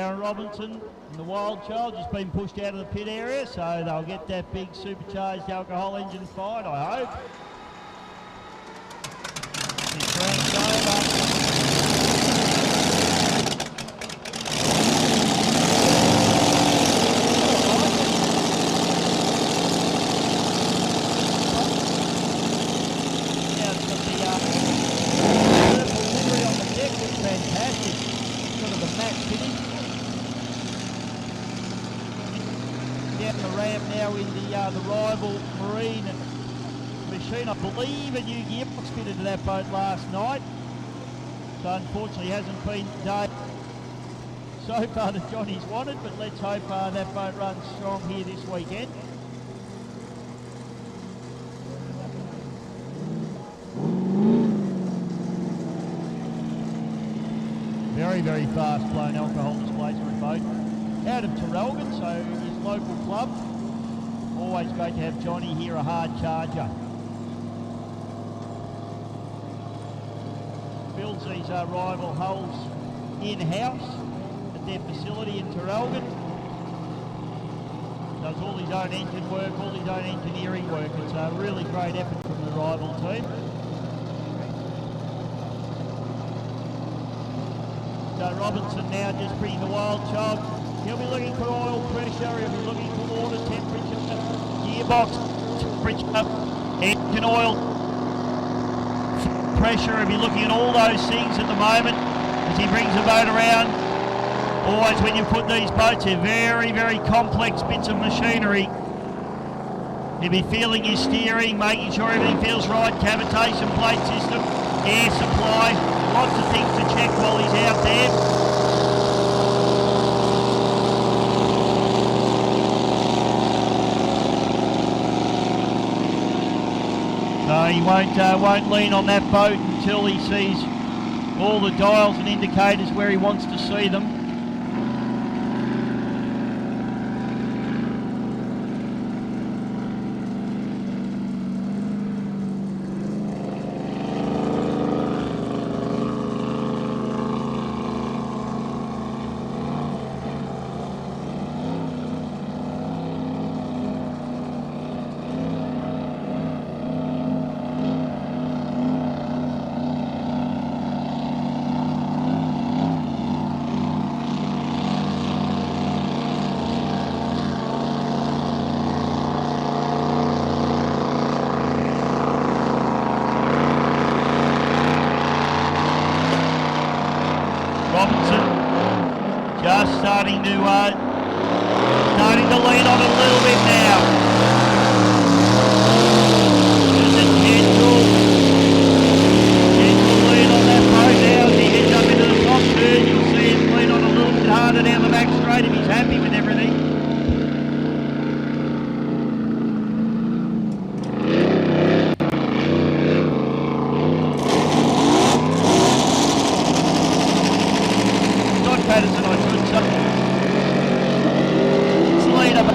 Darren Robinson and the Wild Child just been pushed out of the pit area, so they'll get that big supercharged alcohol engine fired, I hope. This round's over. Down the ramp now in the rival marine machine. I believe a new gearbox fitted to that boat last night, so unfortunately hasn't been done so far that Johnny's wanted, but let's hope that boat runs strong here this weekend. Very, very fast blown alcohol displacement boat. Out of Terrelgan, so his local club. Always great to have Johnny here, a hard charger. Builds these rival hulls in-house at their facility in Terrelgan. Does all his own engine work, all his own engineering work. It's a really great effort from the rival team. So Robinson now just bringing the Wild Child. He'll be looking for oil pressure, he'll be looking for water temperature, gearbox temperature, engine oil pressure. He'll be looking at all those things at the moment as he brings the boat around. Always when you put these boats, they're very, very complex bits of machinery. He'll be feeling his steering, making sure everything feels right, cavitation plate system, air supply, lots of things to check while he's out there. So he won't lean on that boat until he sees all the dials and indicators where he wants to see them. Just starting to lean on it a little bit now. Just a gentle lean on that boat now as he heads up into the top turn. You'll see him lean on a little bit harder down the back straight if he's happy with everything. Patterson, I should say. It's laid up.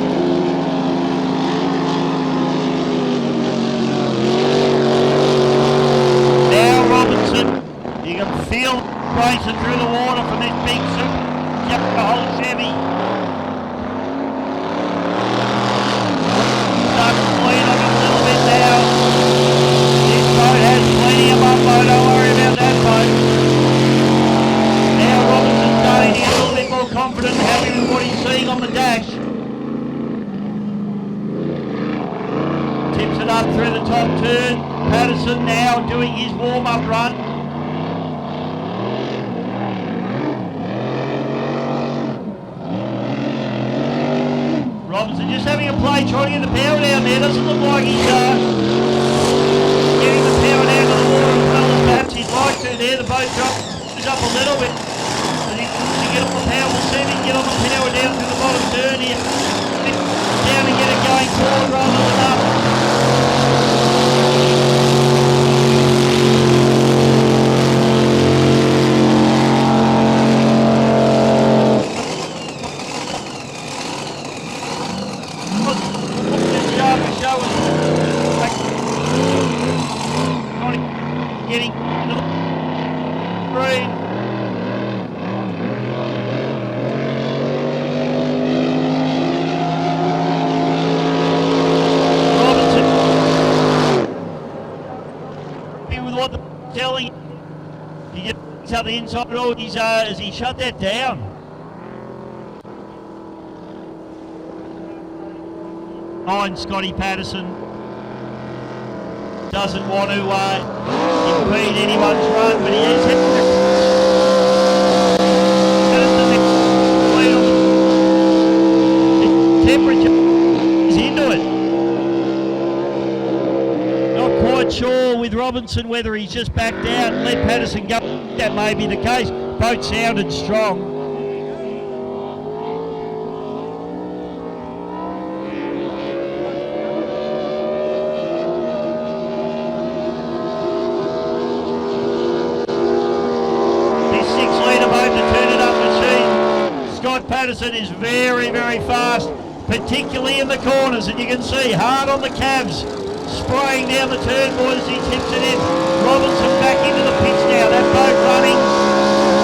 Now Robinson, you can feel racing through the water from this big super whole Chevy. Starting to lean on it a little bit now. This boat has plenty of bumbo, don't worry about that boat. Now Robinson's starting to get a little bit more confident and happy with what he's seeing on the dash. Tips it up through the top turn. Patterson now doing his warm-up run. Robinson just having a play, trying to get the power down there. Doesn't look like he's getting the power down to the water as well as perhaps he'd like to there. The boat drops up a little bit. Get on the power, we'll see if he can get on the power down through the bottom turn here. Down and get it going forward rather than up. Getting into the green. happy with what they're telling him. He just picks up the inside all. Has he shut that down? Behind Scotty Patterson. Doesn't want to impede anyone's run, but he is hit. The temperature is into it. Not quite sure with Robinson whether he's just backed out and let Patterson go. That may be the case. Both sounded strong. Patterson is very, very fast, particularly in the corners, and you can see hard on the cabs, spraying down the turn, boys, as he tips it in. Robinson back into the pits now, that boat running,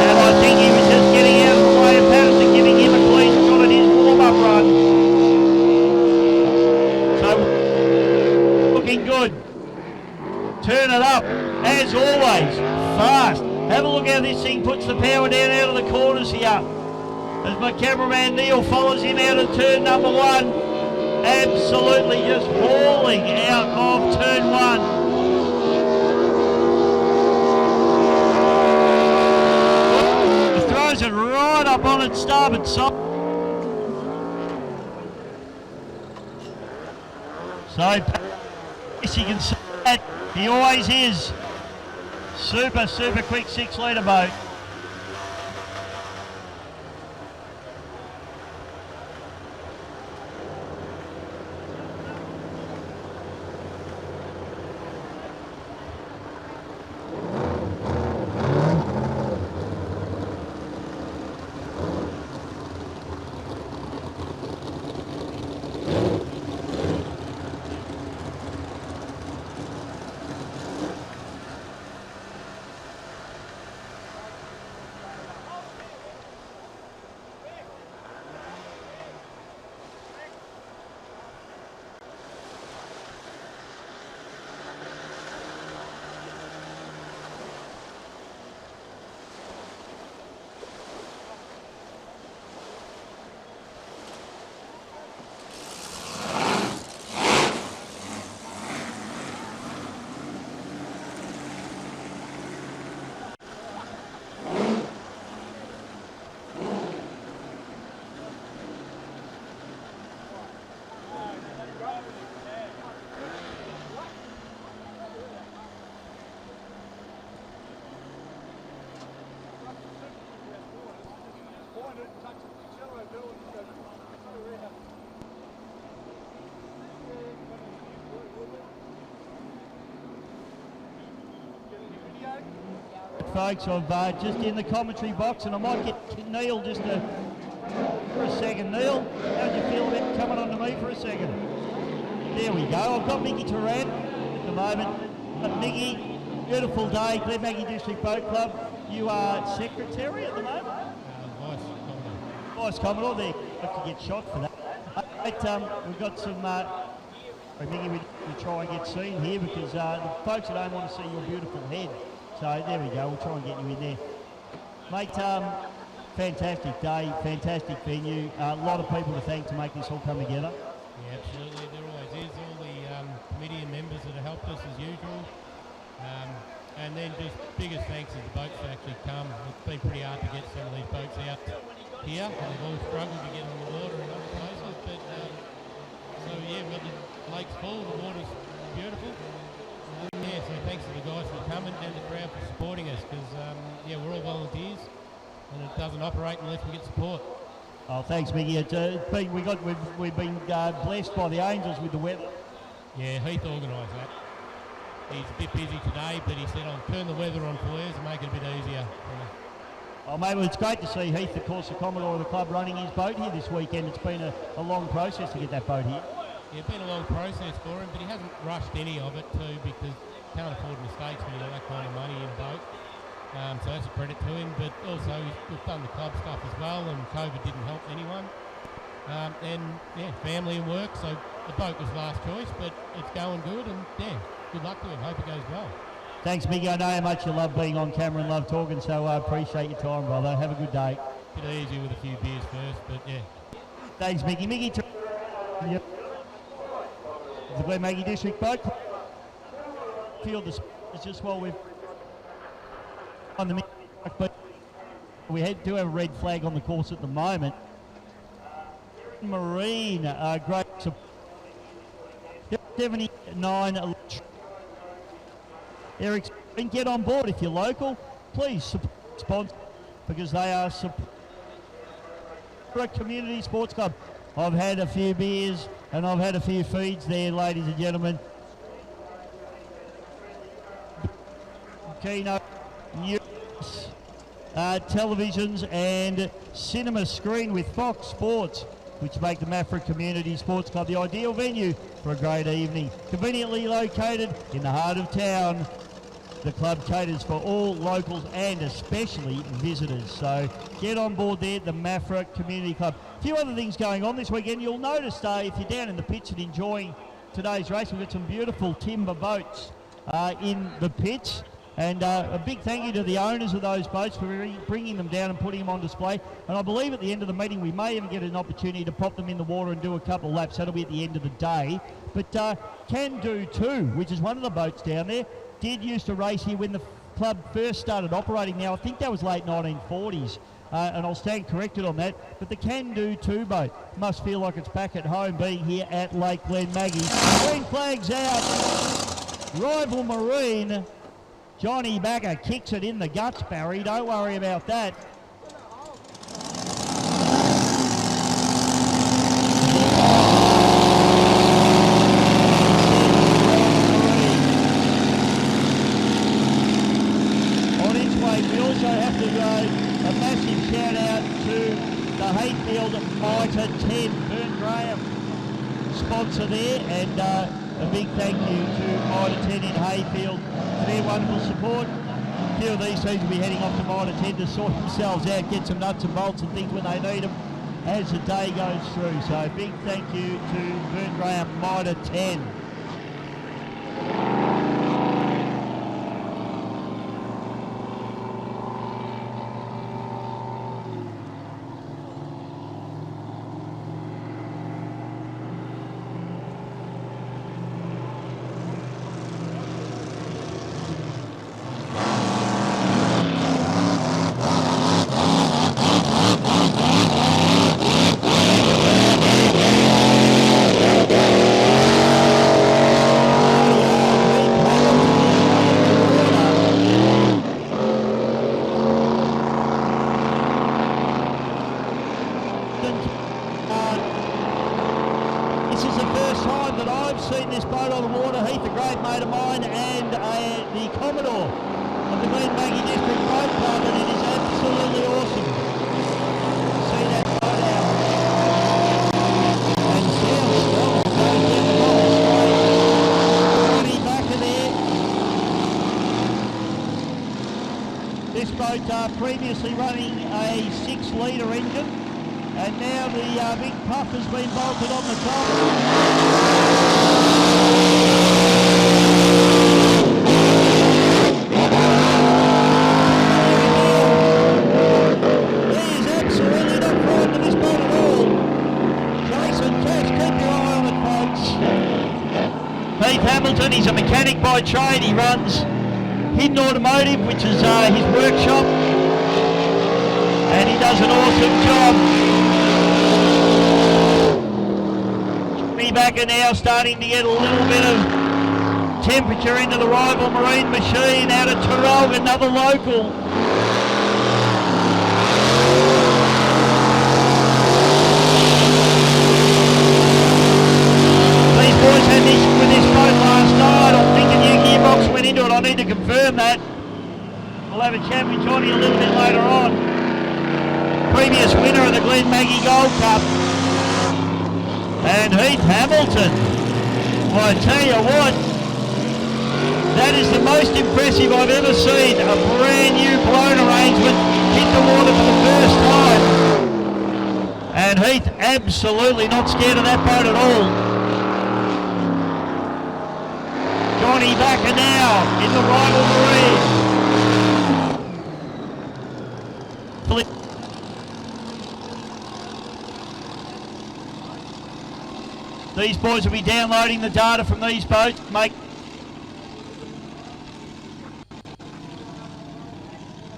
and I think he was just getting out of the way of Patterson, giving him a clean shot at his warm-up run. So, looking good. Turn it up, as always, fast. Have a look how this thing puts the power down out of the corners here. As my cameraman Neil follows him out of turn number one, absolutely just hauling out of turn one. He throws it right up on its starboard side. So, yes, you can see that. He always is. Super, super quick 6-litre boat. Folks, I've just in the commentary box, and I might get Neil just for a second. Neil, how do you feel about coming on to me for a second? There we go. I've got Mickey Turan at the moment. Mickey, beautiful day, Glenmaggie District Boat Club. You are secretary at the moment? Vice Commodore. There, have to get shot for that. We've got some. Mickey, we try and get seen here because the folks at home want to see your beautiful head. So there we go, we'll try and get you in there. Mate, fantastic day, fantastic venue. A lot of people to thank to make this all come together. Yeah, absolutely, there always is. All the committee and members that have helped us as usual. And then just biggest thanks to the boats that actually come. It's been pretty hard to get some of these boats out here, and they've all struggled to get on the water in other places. But so yeah, we've got the lakes full, the water's beautiful. Yeah, so thanks to the guys for coming and the crowd for supporting us because, yeah, we're all volunteers and it doesn't operate unless we get support. Oh, thanks, Mickey. We've been blessed by the angels with the weather. Yeah, Heath organised that. He's a bit busy today, but he said, I'll turn the weather on for you and make it a bit easier. Oh, mate, well, it's great to see Heath, of course, the Commodore of the club, running his boat here this weekend. It's been a long process to get that boat here. Yeah, it's been a long process for him, but he hasn't rushed any of it too because he can't afford mistakes when you've got that kind of money in a boat. So that's a credit to him, but also we've done the club stuff as well, and COVID didn't help anyone. And yeah, family and work, so the boat was last choice, but it's going good, and yeah, good luck to him. Hope it goes well. Thanks, Miggy. I know how much you love being on camera and love talking, so I appreciate your time, brother. Have a good day. Bit easy with a few beers first, but yeah. Thanks, Miggy. Miggy, the Glenmaggie District Boat Field is just while we've on the but we do have a red flag on the course at the moment. Marine, great support. 79 Eric, get on board if you're local. Please sponsor because they are a community sports club. I've had a few beers and I've had a few feeds there, ladies and gentlemen. Keynote, news, televisions and cinema screen with Fox Sports, which make the Maffra Community Sports Club the ideal venue for a great evening. Conveniently located in the heart of town, the club caters for all locals and especially visitors. So get on board there, the Maffra Community Club. A few other things going on this weekend. You'll notice if you're down in the pits and enjoying today's race, we've got some beautiful timber boats in the pits. And a big thank you to the owners of those boats for bringing them down and putting them on display. And I believe at the end of the meeting we may even get an opportunity to pop them in the water and do a couple of laps. That'll be at the end of the day. But Can Do 2, which is one of the boats down there, did used to race here when the club first started operating. Now I think that was late 1940s. And I'll stand corrected on that. But the Can Do 2 boat must feel like it's back at home being here at Lake Glenmaggie. Green flag's out. Rival Marine. Johnny Backer kicks it in the guts, Barry. Don't worry about that. On its way, we also have to go a massive shout out to the Hayfield Mitre 10. Bern Graham, sponsor there, and a big thank you to Mitre 10 in Hayfield for their wonderful support. A few of these teams will be heading off to Mitre 10 to sort themselves out, get some nuts and bolts and things when they need them as the day goes through. So big thank you to Bern Graham, Mitre 10. Previously running a 6-litre engine, and now the big puff has been bolted on the top. He is absolutely not frightened of this boat at all. Jason Cash, keep your eye on it, folks. Heath Hamilton, he's a mechanic by trade. He runs Hidden Automotive, which is his workshop. And he does an awesome job. Johnny Backer now starting to get a little bit of temperature into the rival Marine machine out of Tarrog, another local. These boys had this with this boat last night. I'm thinking new gearbox went into it. I need to confirm that. We'll have a chat with Johnny a little bit later on. Previous winner of the Glenmaggie Gold Cup. And Heath Hamilton, well, I tell you what, that is the most impressive I've ever seen. A brand new blown arrangement hit the water for the first time. And Heath absolutely not scared of that boat at all. Johnny Johnny Backer now in the rivalry. These boys will be downloading the data from these boats,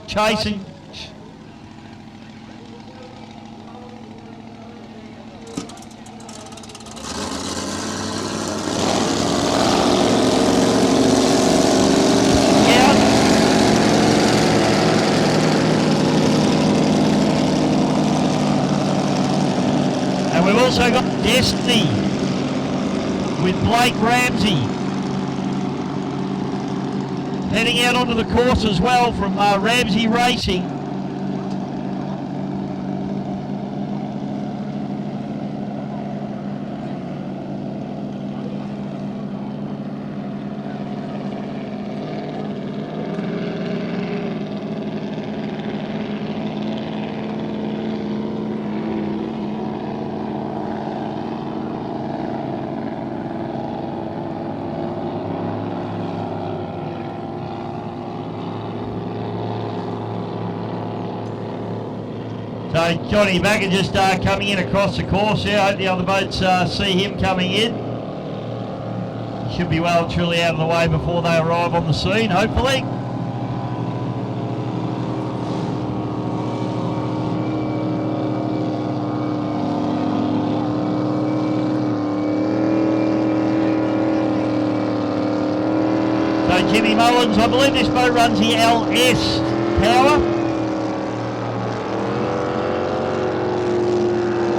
chasing. And we've also got Destiny with Blake Ramsey heading out onto the course as well from Ramsey Racing. So Johnny Backer just coming in across the course here. I hope the other boats see him coming in. Should be well and truly out of the way before they arrive on the scene, hopefully. So Jimmy Mullins, I believe this boat runs the LS power.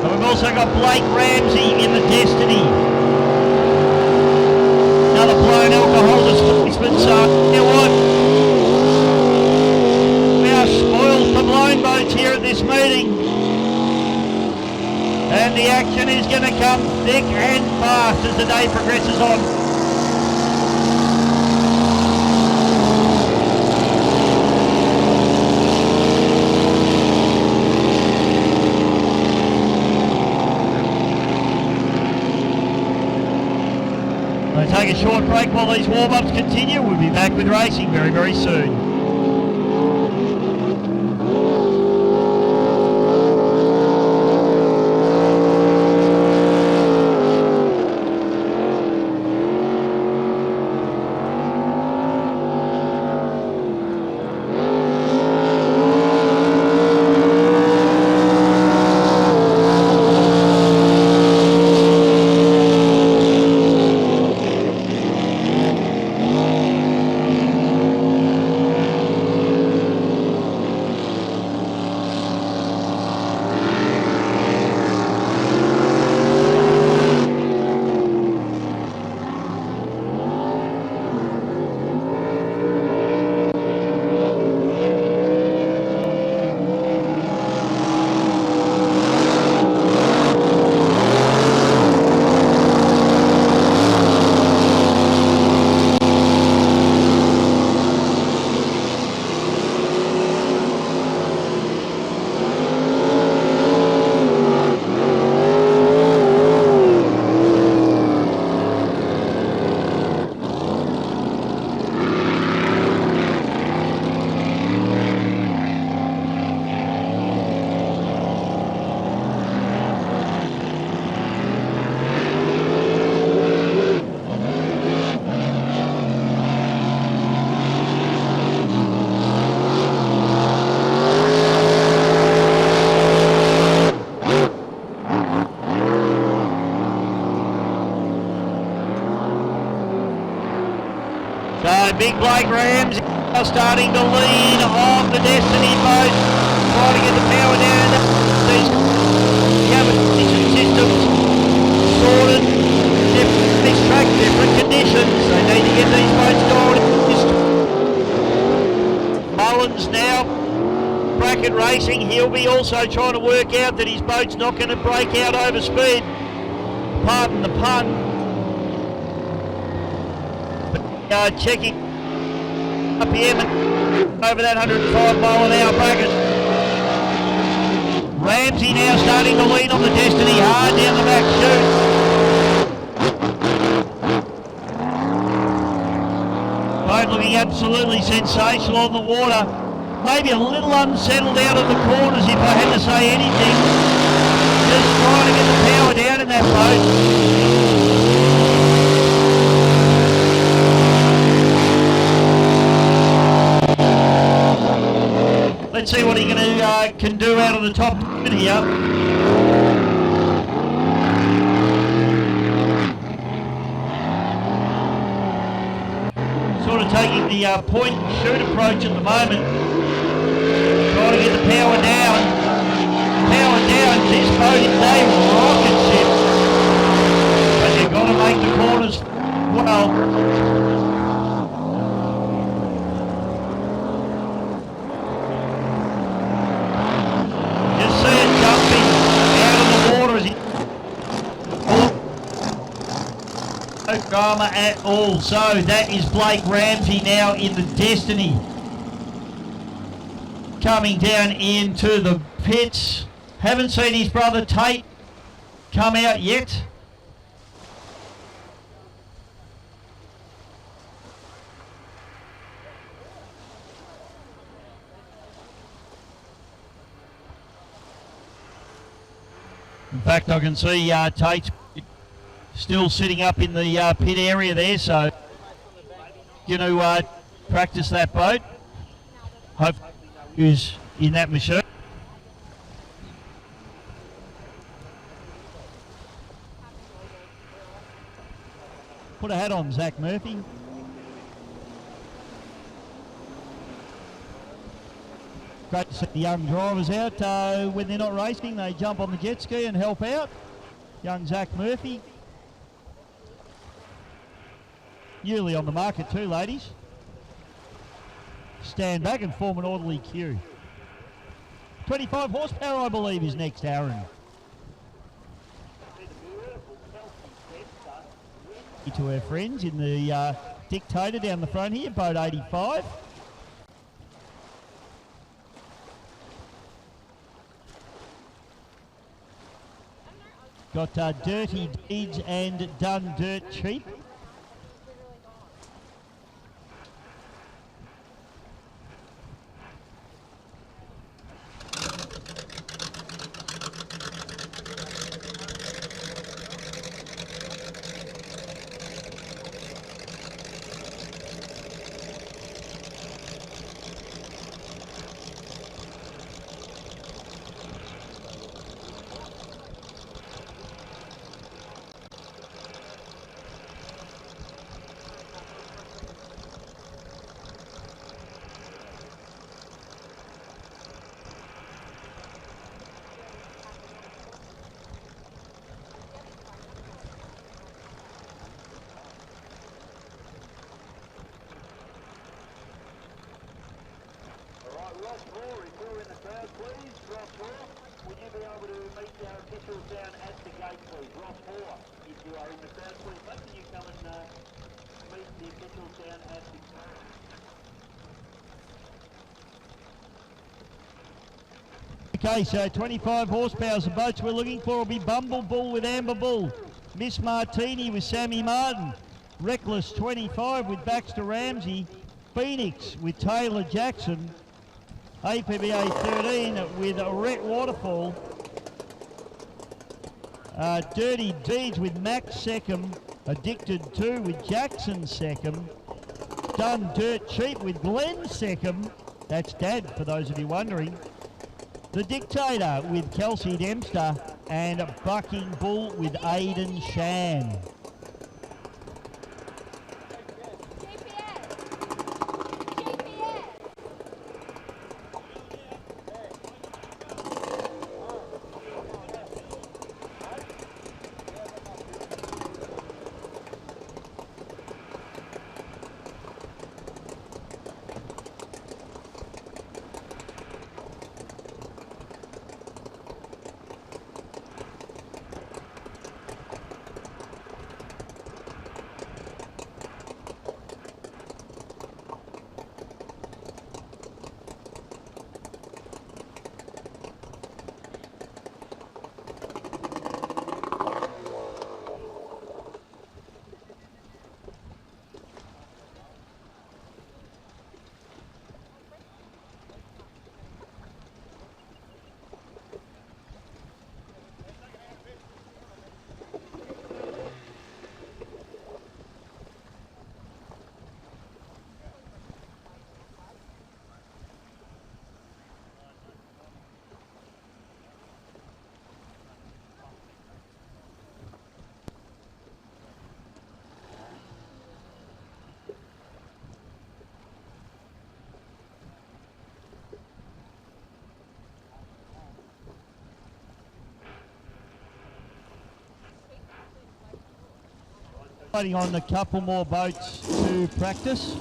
We've also got Blake Ramsey in the Destiny. Another blown alcohol displacement, so you know what? We are spoiled for blown boats here at this meeting. And the action is going to come thick and fast as the day progresses on. We'll take a short break while these warm-ups continue. We'll be back with racing very, very soon. So big Blake Ramsey now starting to lead on the Destiny boat, trying to get the power down. These cabin systems sorted, this track, different conditions. They need to get these boats going. Mullins now, bracket racing. He'll be also trying to work out that his boat's not going to break out over speed. Pardon the pun. Checking RPM over that 105 mile an hour bracket. Ramsey now starting to lean on the Destiny hard down the back chute. looking absolutely sensational on the water. Maybe a little unsettled out of the corners if I had to say anything. Just trying to get the power down in that boat. Let's see what he can do out of the top here. Sort of taking the point and shoot approach at the moment. Trying to get the power down. Power down. This boat is a rocket ship. But you've got to make the corners well. Just see it jumping out of the water as he... No drama at all. So that is Blake Ramsey now in the Destiny. Coming down into the pits. Haven't seen his brother Tate come out yet. In fact, I can see Tate still sitting up in the pit area there, so you know, practice that boat. Hope who's in that machine. Put a hat on, Zach Murphy. Great to see the young drivers out. When they're not racing, they jump on the jet ski and help out. Young Zach Murphy. Newly on the market too, ladies. Stand back and form an orderly queue. 25 horsepower, I believe, is next, Aaron. To her friends in the Dictator down the front here, boat 85. Got Dirty Deeds and Done Dirt Cheap. Ross Moore, if you're in the crowd, please. Ross Moore, would you be able to meet our officials down at the gate, please? Ross Moore, if you are in the crowd, please. Mate, can you come and meet the officials down at the gate? Okay, so 25 horsepower. The boats we're looking for will be Bumble Bull with Amber Bull, Miss Martini with Sammy Martin, Reckless 25 with Baxter Ramsey, Phoenix with Taylor Jackson, APBA 13 with Rhett Waterfall, Dirty Deeds with Max Seckham, Addicted 2 with Jackson Seckham, Done Dirt Cheap with Glenn Seckham, that's Dad for those of you wondering, The Dictator with Kelsey Dempster, and Bucking Bull with Aidan Shan. waiting on a couple more boats to practice.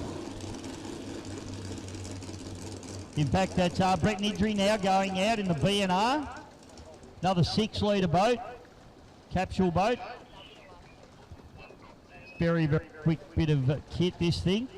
In fact, that's Brett Nidri now going out in the B&R. Another 6-litre boat, capsule boat. Very, very quick bit of kit, this thing.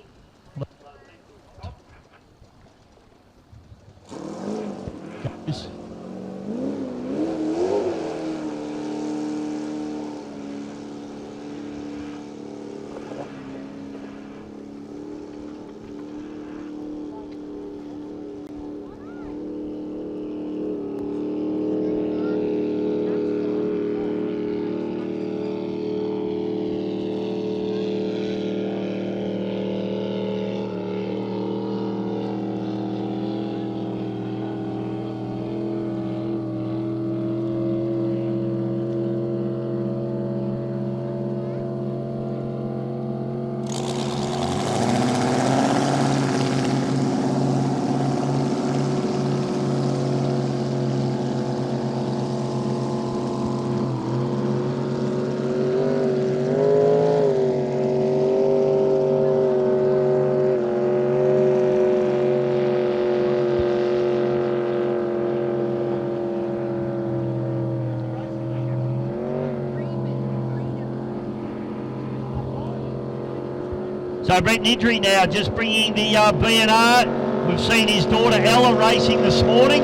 So Brett Nidri now just bringing the B&R. We've seen his daughter Ella racing this morning.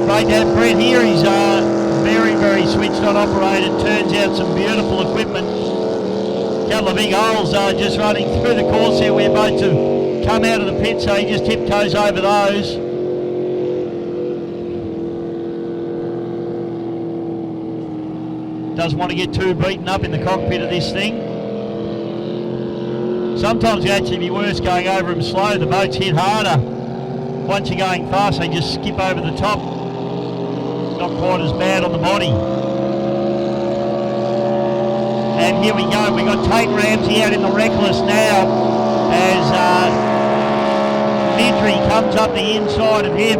Great to have Brett here. He's very, very switched on operated. Turns out some beautiful equipment. Couple of big holes just running through the course here where boats have come out of the pit, so he just tiptoes over those. Doesn't want to get too beaten up in the cockpit of this thing. Sometimes it'd actually be worse going over them slow. The boats hit harder. Once you're going fast, they just skip over the top. Not quite as bad on the body. And here we go. We've got Tate Ramsey out in the Reckless now as Nidri comes up the inside of him.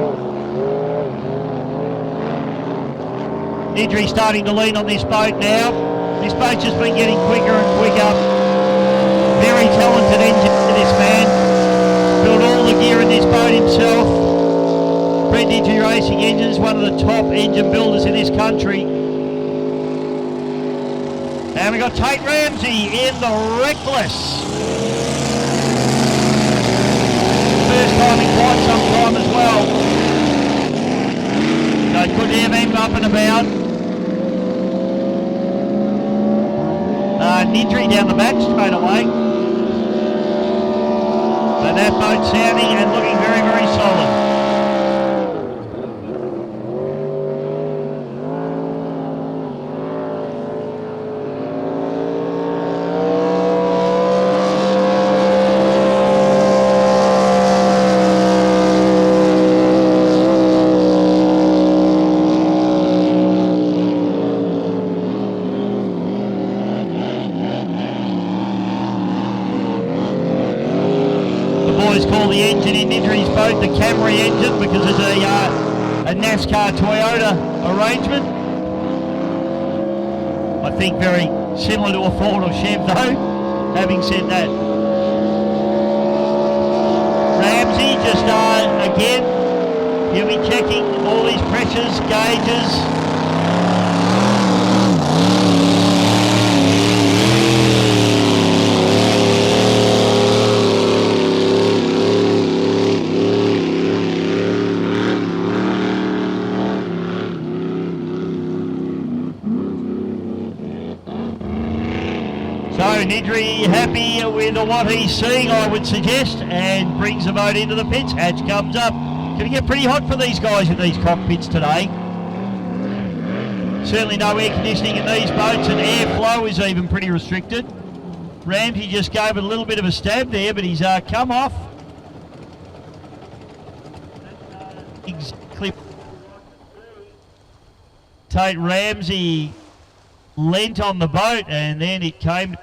Nidri starting to lean on this boat now. This boat's just been getting quicker and quicker. Very talented engine, this man. Built all the gear in this boat himself. Brett Nidri Racing Engines, one of the top engine builders in this country. And we got Tate Ramsey in the Reckless. First time in quite some time as well. So good to have him up and about. Nidri down the back straight away. But that boat sounding and looking very, very solid. Call the engine in Nidri's boat the Camry engine because it's a NASCAR Toyota arrangement. I think very similar to a Ford or Chev though. Having said that, Ramsey just again, he'll be checking all these pressures, gauges. So Nidri happy with what he's seeing, I would suggest, and brings the boat into the pits. Hatch comes up. Going to get pretty hot for these guys in these cockpits today. Certainly no air conditioning in these boats, and airflow is even pretty restricted. Ramsey just gave it a little bit of a stab there, but he's come off. Exactly. Tate Ramsey leant on the boat, and then it came